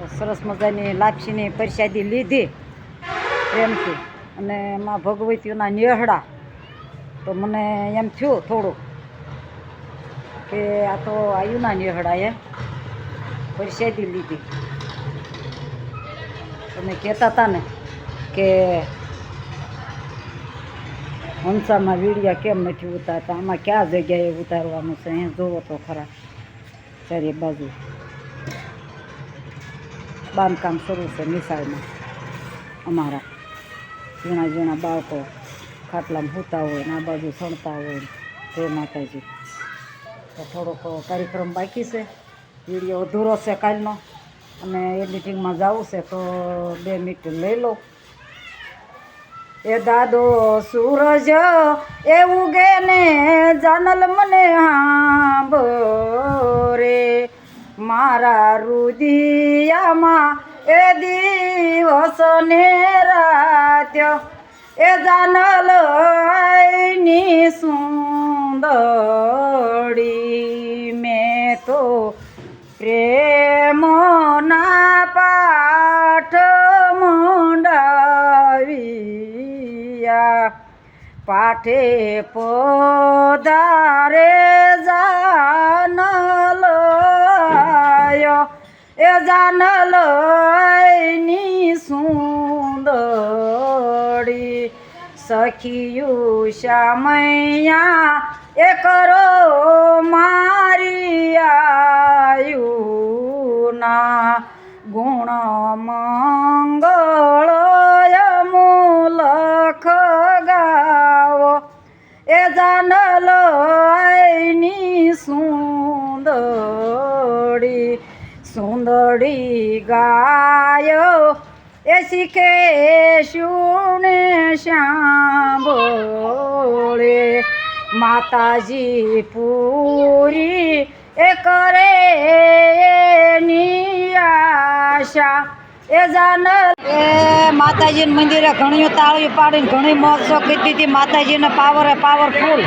સરસ મજાની લાપસીની પ્રસાદી લીધી પ્રેમથી, અને એમાં ભગવતીઓના નેહડા. તો મને એમ થયું થોડું કે આ તો આયુના નેહડાએ પ્રસાદી લીધી. તમે કહેતા હતા ને કે હંસામાં વીડિયા કેમ નથી ઉતારતા, આમાં ક્યાં જગ્યાએ ઉતારવાનું છે? અહીં જોવો તો ખરા, ચારે બાજુ બાંધકામ શરૂ છે નિશાળમાં. અમારા ઝીણા ઝીણા બાળકો ખાટલામાં સૂતા હોય ને આ બાજુ સણતા હોય. જય માતાજી. તો થોડોક કાર્યક્રમ બાકી છે, વિડીયો અધૂરો છે કાલનો, અને એડિટિંગમાં જવું છે તો 2 મિનિટ લઈ લો. એ દાદો સૂરજ એ ઉગે ને જાનલ મને હાંભરે, મારા રુદિયામાં એ દિવસ ને રાત્યો, એ જાનલ ની સુંદરી મેં તો પ્રેમના પાઠ મંડાવ્યા, પાઠે પધારે જાનલ આયો, એ જાનલ ની સુંદરી સખિયું શ્યામૈયા એ કરો મારી આયુના ગુણ મંગળ મૂલખ ગાવો, એ જાનલ ની સુંદરી સુંદરી ગાયો એ શીખે શુને સાંભળે, માતાજી પૂરી એ કરે એની આશા, એ જાનલ. એ માતાજીના મંદિરે ઘણી તાળી પાડીને ઘણી મોજશો કીધી હતી. માતાજીને પાવરફુલ,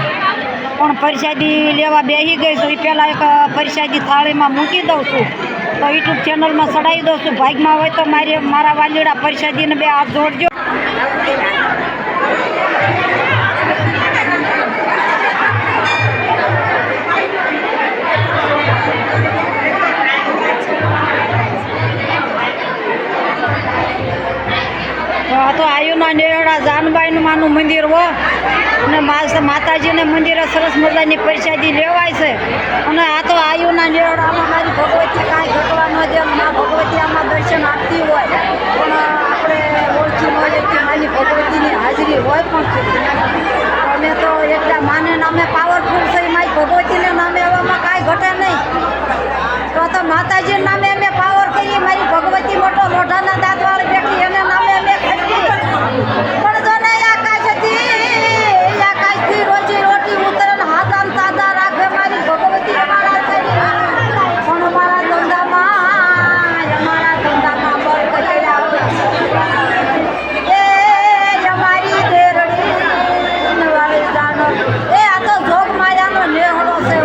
પણ પ્રસાદી લેવા બેસી ગઈ છું. એ પહેલાં એક પ્રસાદી થાળીમાં મૂકી દઉં છું, તો યુટ્યુબ ચેનલમાં ચડાવી દઉં છું. ભાગમાં હોય તો મારા વાલીડા પ્રસાદીને 2 હાથ જોડજો. તો આયુના નેહડા જાનબાઈનું માનું મંદિર હો, અને માતાજીને મંદિરે સરસ મજાની પ્રસાદી લેવાય છે. અને આ તો આયુના નેહડામાં મારી ભગવતી કાંઈ ઘટવા ન દે. મા ભગવતી આમાં દર્શન આપતી હોય, પણ આપણે ઓળખી ન હોય કે મારી ભગવતીની હાજરી હોય. પણ અમે તો એટલા માને નામે પાવરફુલ છે, મારી ભગવતીને નામે એવામાં કાંઈ ઘટે નહીં. તો માતાજીના નામે અમે પાવર કરીએ. મારી ભગવતી મોટો લોઢાના દાંતવાળી બેઠી, એને નામે અમે ખરીદી. પણ જો ને આકાશથી રોજી રોટી ઉતરે ને હાથામ તાજા રાખે મારી ભગવતી અમારા શરીર. પણ અમારા ધંધામાં બરકત આવે, એ અમારી દેરડી વાળી જાનો. એ આ તો જોગ માયાનો નેહડો છે.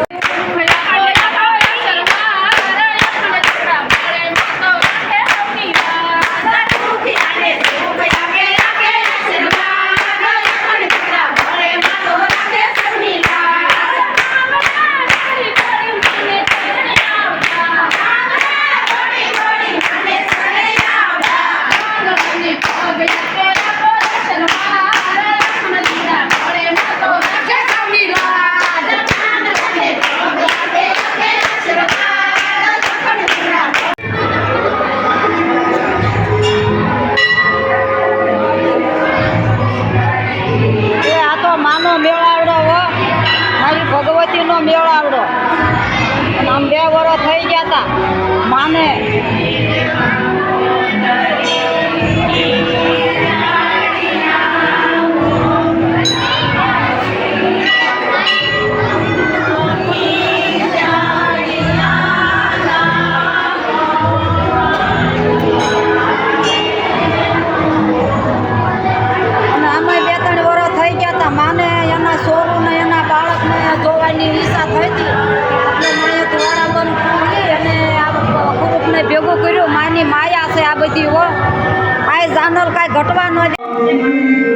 ભગવતીનો મેળાવડો આમ 2 વર્ષ થઈ ગયા હતા માને. ભેગું કર્યું ઘટવા ન દે.